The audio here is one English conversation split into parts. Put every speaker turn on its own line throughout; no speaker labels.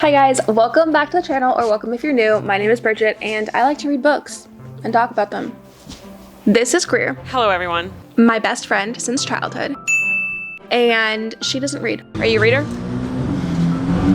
Hi guys, welcome back to the channel, or welcome if you're new. My name is Bridget and I like to read books and talk about them. This is Greer.
Hello everyone.
My best friend since childhood. And she doesn't read. Are you a reader?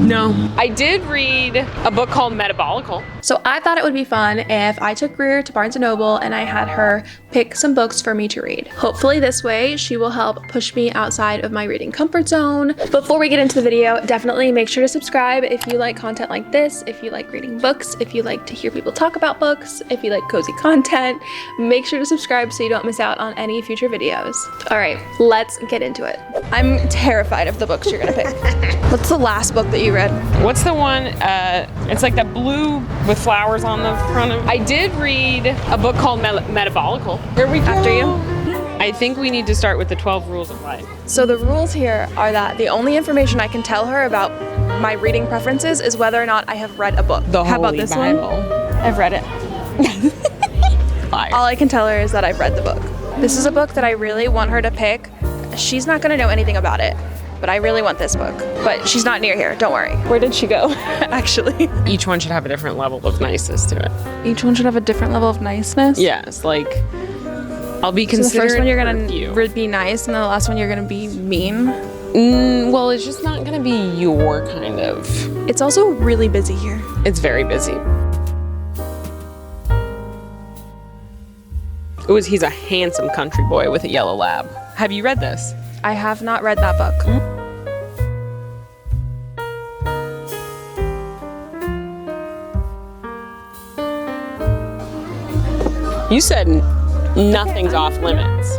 No. I did read a book called Metabolical.
So I thought it would be fun if I took Greer to Barnes & Noble and I had her pick some books for me to read. Hopefully this way she will help push me outside of my reading comfort zone. Before we get into the video, definitely make sure to subscribe if you like content like this, if you like reading books, if you like to hear people talk about books, if you like cozy content. Make sure to subscribe so you don't miss out on any future videos. All right, let's get into it. I'm terrified of the books you're gonna pick. What's the last book that you read?
What's the one, it's like the blue with flowers on the front of it. I did read a book called Metabolical. Here we go.
After you.
I think we need to start with the 12 rules of life.
So the rules here are that the only information I can tell her about my reading preferences is whether or not I have read a book. How about this one? I've read it.
Liar.
All I can tell her is that I've read the book. This is a book that I really want her to pick. She's not gonna know anything about it, but I really want this book. But she's not near here, don't worry. Where did she go, actually?
Each one should have a different level of niceness to it.
Each one should have a different level of niceness?
Yes, like, I'll be considerate.
So the first one you're
for
gonna
you.
be nice, and then the last one you're gonna be mean?
Well, it's just not gonna be your kind of.
It's also really busy here.
It's very busy. Ooh, he's a handsome country boy with a yellow lab. Have you read this?
I have not read that book.
You said nothing's off limits.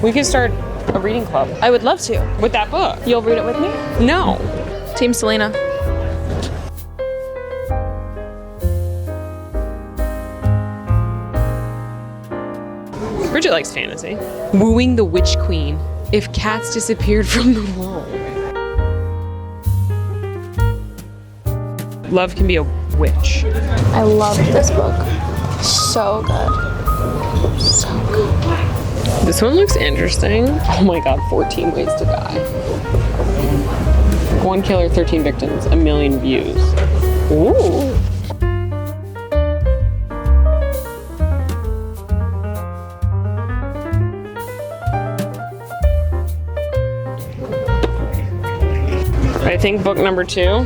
We could start a reading club
I would love to.
with that book.
You'll read it with me?
No.
Team Selena.
Bridget likes fantasy. Wooing the Witch Queen. If cats disappeared from the wall. Love can be a witch.
I loved this book. So good. So good.
This one looks interesting. Oh my god, 14 ways to die. 1 killer, 13 victims, 1 million views. Ooh. I think book number 2,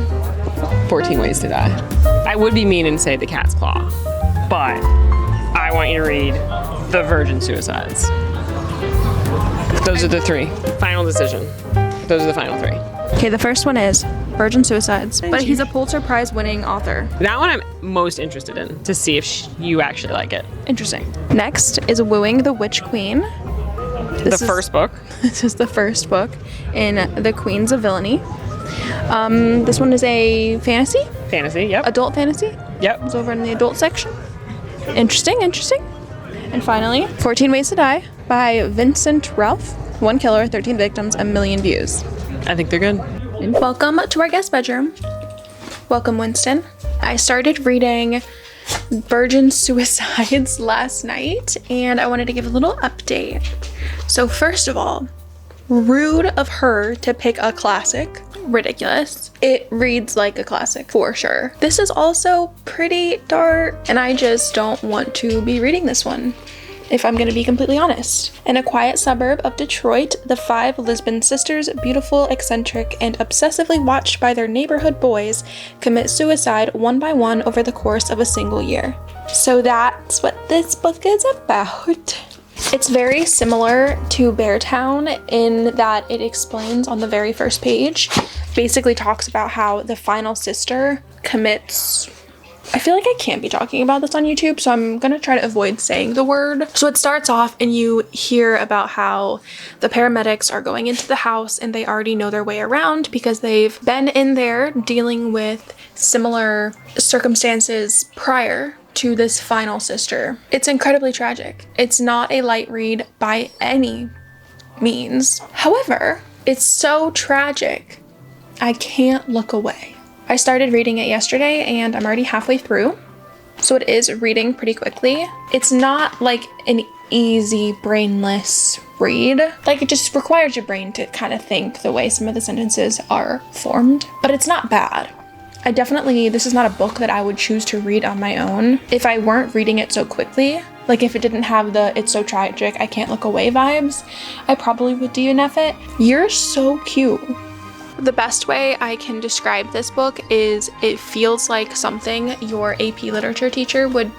14 Ways to Die. I would be mean and say The Cat's Claw, but I want you to read The Virgin Suicides. Those are the 3. Final decision. Those are the final 3.
Okay, the first one is Virgin Suicides, but he's a Pulitzer Prize winning author.
That one I'm most interested in, to see if you actually like it.
Interesting. Next is Wooing the Witch Queen.
The first book.
This is the first book in The Queens of Villainy. This one is a fantasy,
Fantasy, yep.
adult fantasy.
Yep.
It's over in the adult section. Interesting, interesting. And finally, 14 Ways to Die by Vincent Ralph. 1 killer, 13 victims, 1 million views.
I think they're good.
And welcome to our guest bedroom. Welcome, Winston. I started reading Virgin Suicides last night, and I wanted to give a little update. So first of all, rude of her to pick a classic. Ridiculous. It reads like a classic for sure. This is also pretty dark, and I just don't want to be reading this one, if I'm gonna be completely honest. In a quiet suburb of Detroit, the 5 Lisbon sisters, beautiful, eccentric, and obsessively watched by their neighborhood boys, commit suicide one by one over the course of a single year. So that's what this book is about. It's very similar to Beartown in that it explains on the very first page, basically talks about how the final sister commits. I feel like I can't be talking about this on YouTube, so I'm gonna try to avoid saying the word. So it starts off and you hear about how the paramedics are going into the house and they already know their way around because they've been in there dealing with similar circumstances prior to this final sister. It's incredibly tragic. It's not a light read by any means. However, it's so tragic I can't look away. I started reading it yesterday and I'm already halfway through. So it is reading pretty quickly. It's not like an easy, brainless read. Like, it just requires your brain to kind of think the way some of the sentences are formed. But it's not bad. This is not a book that I would choose to read on my own if I weren't reading it so quickly. Like, if it didn't have the "it's so tragic, I can't look away" vibes, I probably would DNF it. You're so cute. The best way I can describe this book is it feels like something your AP literature teacher would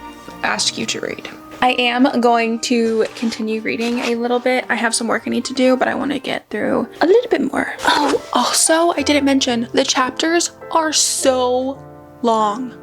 ask you to read. I am going to continue reading a little bit. I have some work I need to do, but I want to get through a little bit more. Oh, also, I didn't mention, the chapters are so long.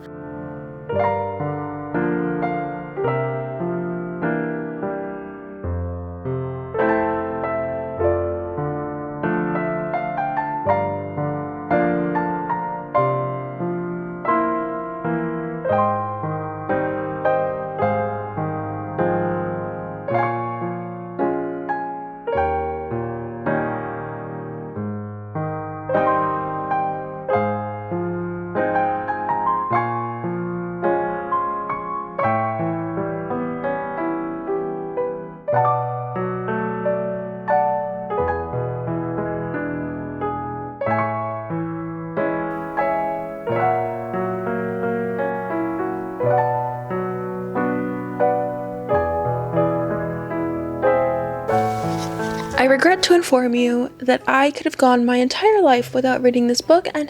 I regret to inform you that I could have gone my entire life without reading this book and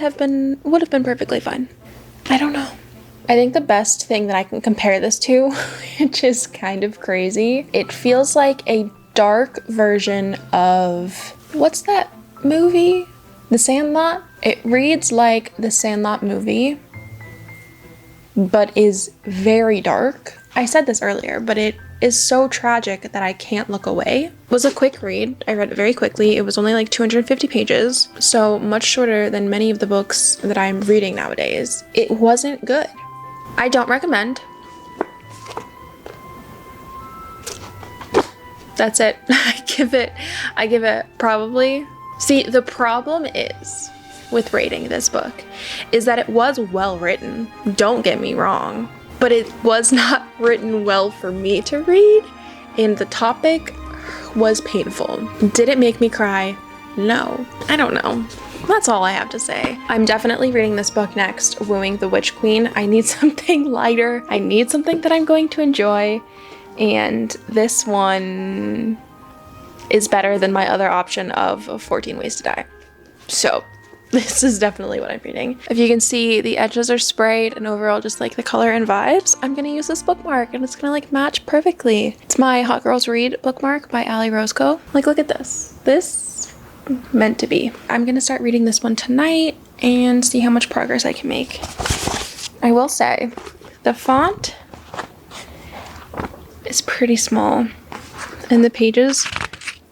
would have been perfectly fine. I don't know. I think the best thing that I can compare this to, which is kind of crazy, it feels like a dark version of, what's that movie? The Sandlot? It reads like the Sandlot movie, but is very dark. I said this earlier, but it is so tragic that I can't look away. It was a quick read. I read it very quickly. It was only like 250 pages, so much shorter than many of the books that I'm reading nowadays. It wasn't good. I don't recommend. That's it. I give it probably. See, the problem is with rating this book is that it was well written. Don't get me wrong. But it was not written well for me to read, and the topic was painful. Did it make me cry? No. I don't know. That's all I have to say. I'm definitely reading this book next, Wooing the Witch Queen. I need something lighter. I need something that I'm going to enjoy, and this one is better than my other option of 14 Ways to Die. So this is definitely what I'm reading. If you can see, the edges are sprayed and overall just like the color and vibes. I'm gonna use this bookmark and it's gonna like match perfectly. It's my Hot Girls Read bookmark by Ali Roscoe. Like, look at this. This meant to be. I'm gonna start reading this one tonight and see how much progress I can make. I will say, the font is pretty small and the pages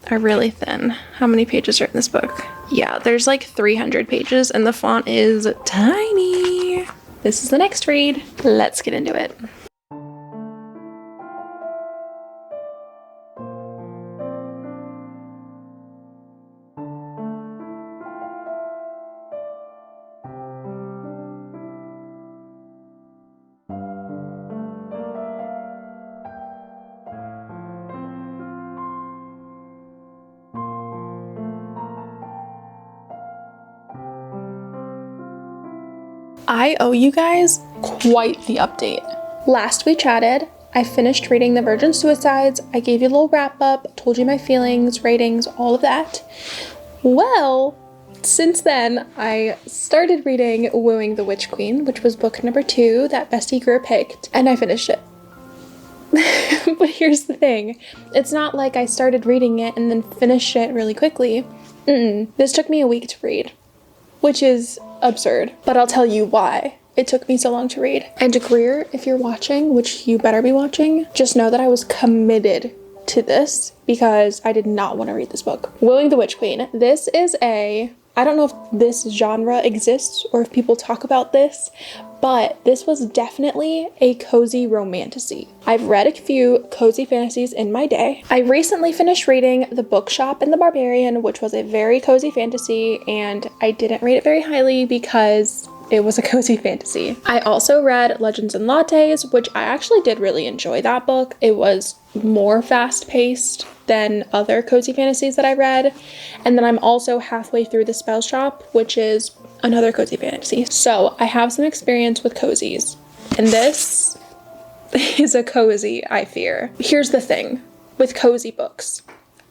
are really thin. How many pages are in this book? Yeah, there's like 300 pages and the font is tiny. This is the next read. Let's get into it. I owe you guys quite the update. Last we chatted, I finished reading The Virgin Suicides. I gave you a little wrap up, told you my feelings, ratings, all of that. Well, since then, I started reading Wooing the Witch Queen, which was book number 2 that Bestie Greer picked, and I finished it. But here's the thing. It's not like I started reading it and then finished it really quickly. This took me a week to read, which is absurd, but I'll tell you why it took me so long to read. And Greer, if you're watching, which you better be watching, just know that I was committed to this because I did not want to read this book. Wooing the Witch Queen. This is I don't know if this genre exists or if people talk about this, but this was definitely a cozy romantasy. I've read a few cozy fantasies in my day. I recently finished reading The Bookshop and the Barbarian, which was a very cozy fantasy, and I didn't rate it very highly because it was a cozy fantasy. I also read Legends and Lattes, which I actually did really enjoy that book. It was more fast-paced than other cozy fantasies that I read. And then I'm also halfway through The Spell Shop, which is another cozy fantasy. So I have some experience with cozies, and this is a cozy, I fear. Here's the thing with cozy books.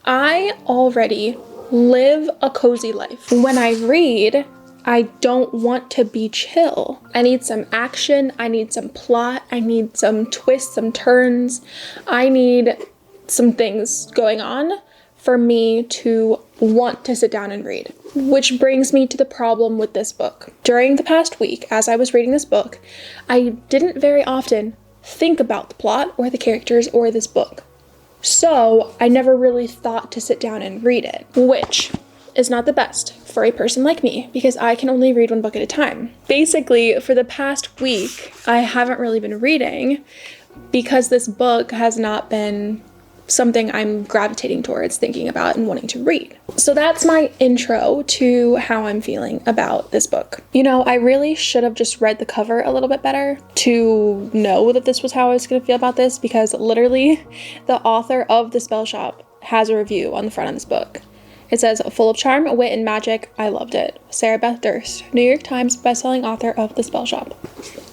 I already live a cozy life. When I read, I don't want to be chill. I need some action, I need some plot, I need some twists, some turns. I need some things going on for me to want to sit down and read. Which brings me to the problem with this book. During the past week, as I was reading this book, I didn't very often think about the plot or the characters or this book. So I never really thought to sit down and read it, which is not the best for a person like me because I can only read one book at a time. Basically, for the past week, I haven't really been reading because this book has not been something I'm gravitating towards thinking about and wanting to read. So that's my intro to how I'm feeling about this book. You know, I really should have just read the cover a little bit better to know that this was how I was going to feel about this, because literally the author of The Spell Shop has a review on the front of this book. It says, full of charm, wit, and magic. I loved it. Sarah Beth Durst, New York Times bestselling author of The Spell Shop.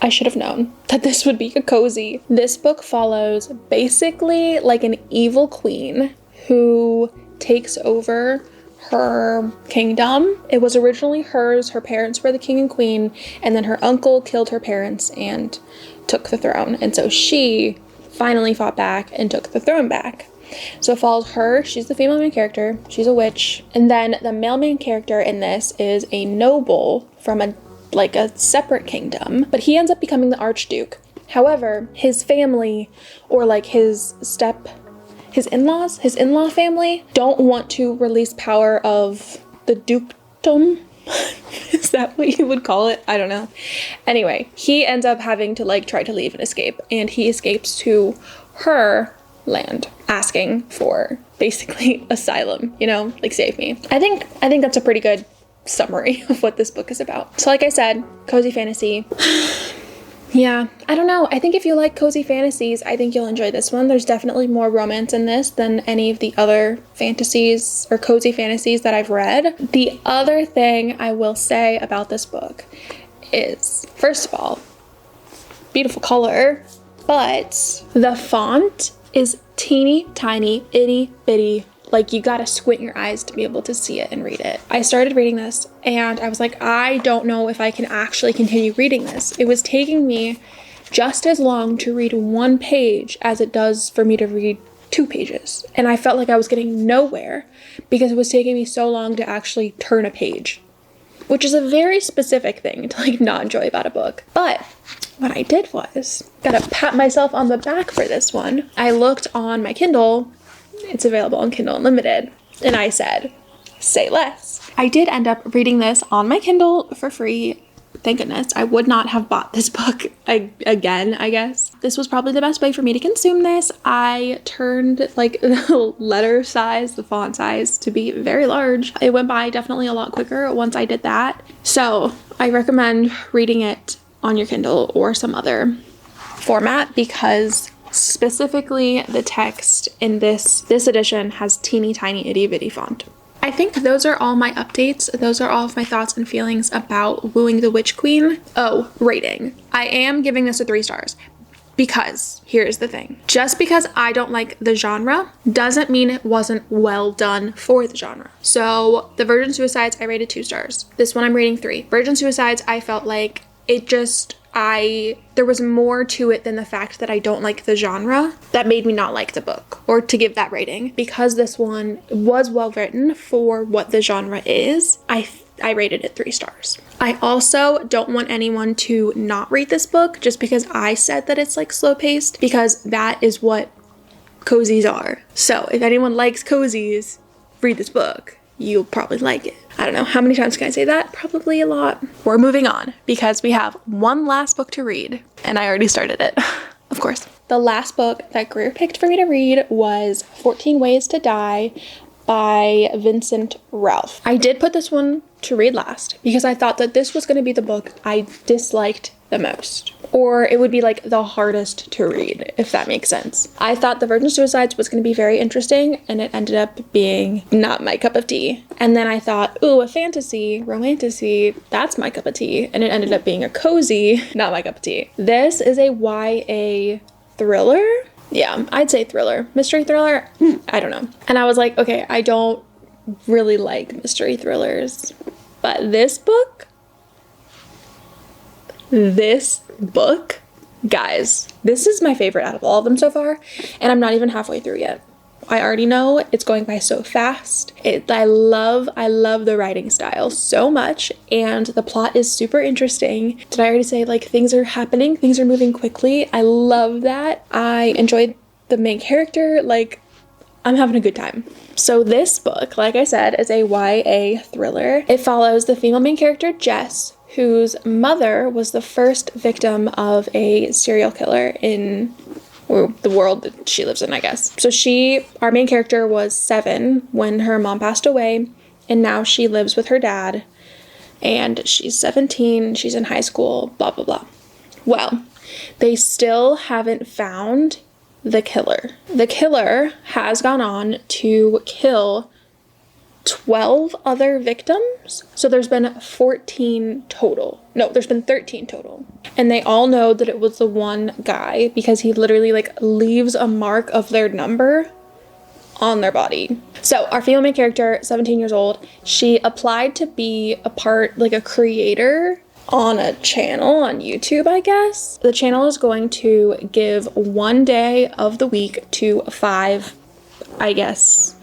I should have known that this would be a cozy. This book follows basically like an evil queen who takes over her kingdom. It was originally hers. Her parents were the king and queen, and then her uncle killed her parents and took the throne. And so she finally fought back and took the throne back. So it follows her. She's the female main character. She's a witch. And then the male main character in this is a noble from a separate kingdom, but he ends up becoming the Archduke. However, his family, or like his in-law family don't want to release power of the dukedom. Is that what you would call it? I don't know. Anyway, he ends up having to try to leave and escape, and he escapes to her land, asking for basically asylum, save me. I think that's a pretty good summary of what this book is about. So like I said, cozy fantasy. Yeah, I don't know. I think if you like cozy fantasies, I think you'll enjoy this one. There's definitely more romance in this than any of the other fantasies or cozy fantasies that I've read. The other thing I will say about this book is, first of all, beautiful color, but the font is teeny tiny, itty bitty. You gotta squint your eyes to be able to see it and read it. I started reading this and I was like, I don't know if I can actually continue reading this. It was taking me just as long to read one page as it does for me to read 2 pages. And I felt like I was getting nowhere because it was taking me so long to actually turn a page, which is a very specific thing to not enjoy about a book. But what I did was, gotta pat myself on the back for this one. I looked on my Kindle. It's available on Kindle Unlimited. And I said, say less. I did end up reading this on my Kindle for free. Thank goodness. I would not have bought this book again, I guess. This was probably the best way for me to consume this. I turned the letter size, the font size to be very large. It went by definitely a lot quicker once I did that. So I recommend reading it on your Kindle or some other format, because specifically the text in this edition has teeny tiny itty bitty font. I think those are all my updates. Those are all of my thoughts and feelings about Wooing the Witch Queen. Oh, rating. I am giving this a 3 stars because here's the thing. Just because I don't like the genre doesn't mean it wasn't well done for the genre. So the Virgin Suicides, I rated 2 stars. This one I'm rating 3. Virgin Suicides, I felt like there was more to it than the fact that I don't like the genre that made me not like the book or to give that rating. Because this one was well written for what the genre is, I rated it 3 stars. I also don't want anyone to not read this book just because I said that it's slow paced, because that is what cozies are. So if anyone likes cozies, read this book. you'll probably like it. I don't know, how many times can I say that? Probably a lot. We're moving on because we have one last book to read, and I already started it, of course. The last book that Greer picked for me to read was 14 Ways to Die by Vincent Ralph. I did put this one to read last because I thought that this was going to be the book I disliked the most, or it would be like the hardest to read, if that makes sense. I thought The Virgin Suicides was going to be very interesting, and it ended up being not my cup of tea. And then I thought, ooh, a fantasy, romantasy, that's my cup of tea, and it ended up being a cozy, not my cup of tea. This is a YA thriller. Yeah, I'd say thriller. Mystery thriller? I don't know. And I was like, okay, I don't really like mystery thrillers, but this book, guys, this is my favorite out of all of them so far, and I'm not even halfway through yet. I already know it's going by so fast. I love the writing style so much, and the plot is super interesting. Did I already say, like, things are happening, things are moving quickly? I love that. I enjoyed the main character, like, I'm having a good time. So this book, like I said, is a YA thriller. It follows the female main character, Jess, whose mother was the first victim of a serial killer in the world that she lives in, I guess. So our main character was 7 when her mom passed away, and now she lives with her dad, and she's 17, she's in high school, blah, blah, blah. Well, they still haven't found the killer. The killer has gone on to kill 12 other victims. So there's been 14 total. No, there's been 13 total. And they all know that it was the one guy because he literally like leaves a mark of their number on their body. So our female main character, 17 years old, she applied to be a creator on a channel on YouTube, I guess. The channel is going to give one day of the week to 5, I guess,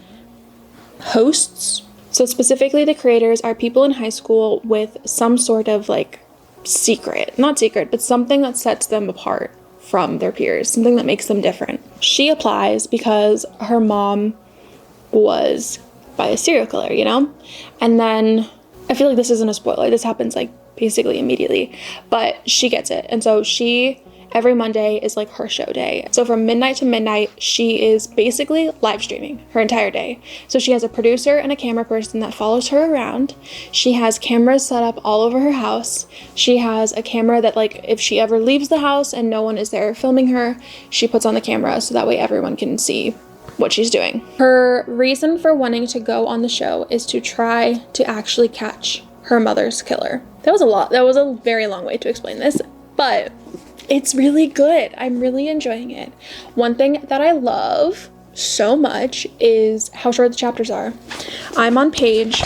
hosts. So specifically the creators are people in high school with some sort of like not secret, but something that sets them apart from their peers, something that makes them different. She applies because her mom was by a serial killer, you know? And then I feel like this isn't a spoiler. This happens like basically immediately, but she gets it. And so every Monday is like her show day. So from midnight to midnight, she is basically live streaming her entire day. So she has a producer and a camera person that follows her around. She has cameras set up all over her house. She has a camera that, like, if she ever leaves the house and no one is there filming her, she puts on the camera so that way everyone can see what she's doing. Her reason for wanting to go on the show is to try to actually catch her mother's killer. That was a lot. That was a very long way to explain this, but it's really good. I'm really enjoying it. One thing that I love so much is how short the chapters are. I'm on page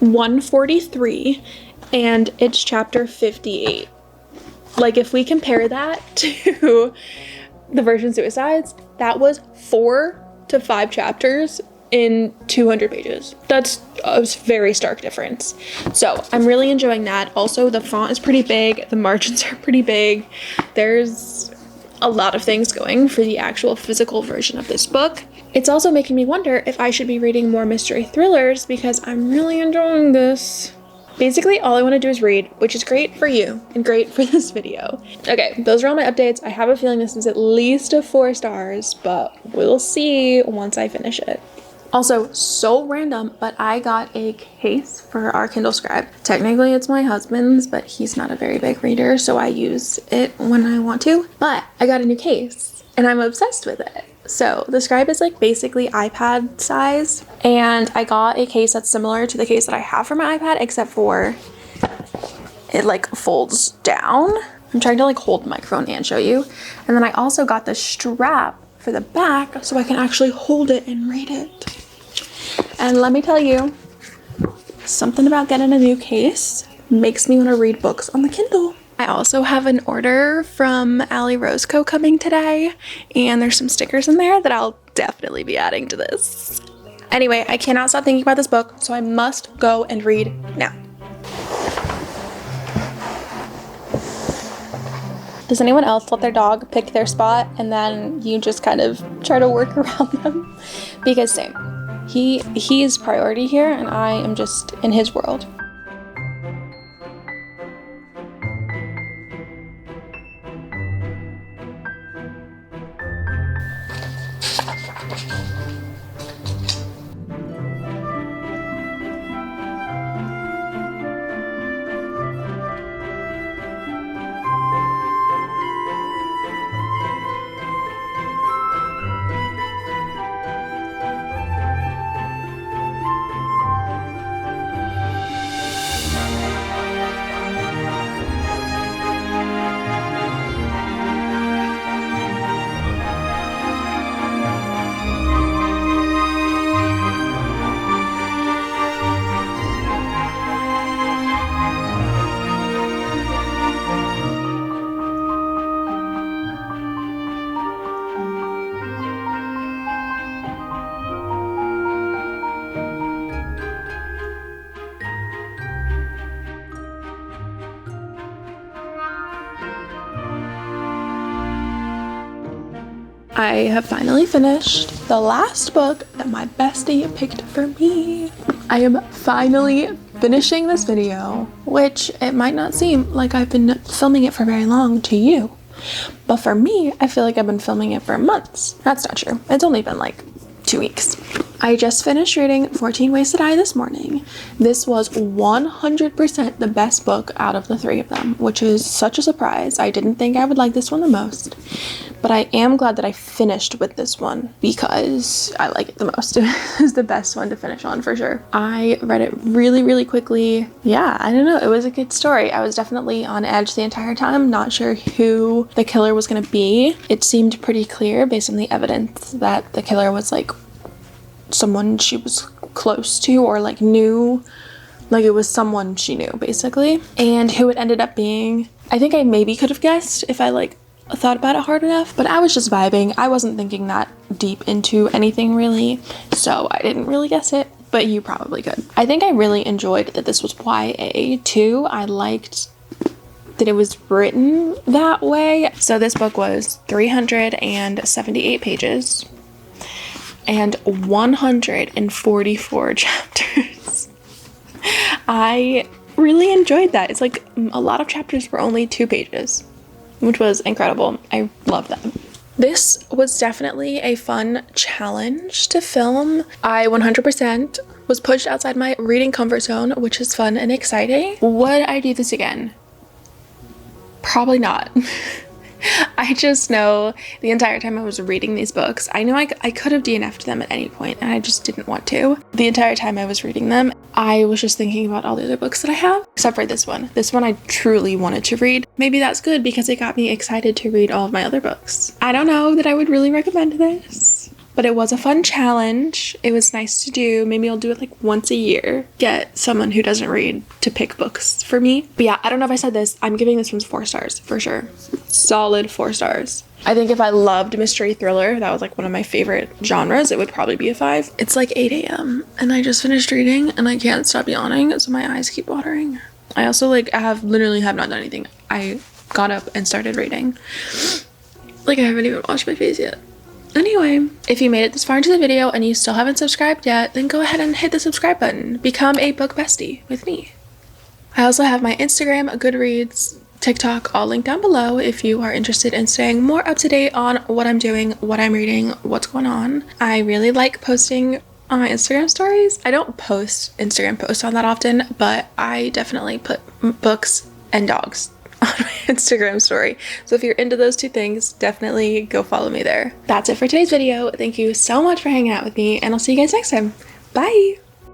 143 and it's chapter 58. Like, if we compare that to The Virgin Suicides, that was 4 to 5 chapters in 200 pages. That's a very stark difference. So I'm really enjoying that. Also, the font is pretty big. The margins are pretty big. There's a lot of things going for the actual physical version of this book. It's also making me wonder if I should be reading more mystery thrillers because I'm really enjoying this. Basically, all I want to do is read, which is great for you and great for this video. Okay, those are all my updates. I have a feeling this is at least a 4 stars, but we'll see once I finish it. Also, so random, but I got a case for our Kindle Scribe. Technically, it's my husband's, but he's not a very big reader, so I use it when I want to. But I got a new case, and I'm obsessed with it. So the Scribe is like basically iPad size, and I got a case that's similar to the case that I have for my iPad, except for it like folds down. I'm trying to like hold the microphone and show you. And then I also got the strap for the back so I can actually hold it and read it. And let me tell you, something about getting a new case makes me want to read books on the Kindle. I also have an order from Ali Rose Co. coming today, and there's some stickers in there that I'll definitely be adding to this. Anyway, I cannot stop thinking about this book, so I must go and read now. Does anyone else let their dog pick their spot and then you just kind of try to work around them? Because same. He is priority here, and I am just in his world. I have finally finished the last book that my bestie picked for me. I am finally finishing this video, which it might not seem like I've been filming it for very long to you, but for me, I feel like I've been filming it for months. That's not true. It's only been like 2 weeks. I just finished reading 14 Ways to Die this morning. This was 100% the best book out of the 3 of them, which is such a surprise. I didn't think I would like this one the most, but I am glad that I finished with this one because I like it the most. It was the best one to finish on for sure. I read it really, really quickly. Yeah, I don't know. It was a good story. I was definitely on edge the entire time, not sure who the killer was going to be. It seemed pretty clear based on the evidence that the killer was like someone she was close to or like knew, like it was someone she knew basically. And who it ended up being, I think I maybe could have guessed if I like thought about it hard enough, but I was just vibing. I wasn't thinking that deep into anything really, so I didn't really guess it, but you probably could. I think I really enjoyed that this was YA too. I liked that it was written that way. So this book was 378 pages and 144 chapters. I really enjoyed that. It's like a lot of chapters for only 2 pages, which was incredible. I love that. This was definitely a fun challenge to film. I 100% was pushed outside my reading comfort zone, which is fun and exciting. Would I do this again? Probably not. I just know the entire time I was reading these books, I know I could have DNF'd them at any point and I just didn't want to. The entire time I was reading them, I was just thinking about all the other books that I have, except for this one. This one I truly wanted to read. Maybe that's good because it got me excited to read all of my other books. I don't know that I would really recommend this, but it was a fun challenge. It was nice to do. Maybe I'll do it like once a year. Get someone who doesn't read to pick books for me. But yeah, I don't know if I said this. I'm giving this one 4 stars for sure. Solid 4 stars. I think if I loved mystery thriller, that was like one of my favorite genres, it would probably be a 5. It's like 8 a.m. and I just finished reading and I can't stop yawning, so my eyes keep watering. I also literally have not done anything. I got up and started reading. Like I haven't even washed my face yet. Anyway, if you made it this far into the video and you still haven't subscribed yet, then go ahead and hit the subscribe button. Become a book bestie with me. I also have my Instagram, Goodreads, TikTok all linked down below if you are interested in staying more up to date on what I'm doing, what I'm reading, what's going on. I really like posting on my Instagram stories. I don't post Instagram posts on that often, but I definitely put books and dogs on my Instagram story. So if you're into those 2 things, definitely go follow me there. That's it for today's video. Thank you so much for hanging out with me, and I'll see you guys next time. Bye!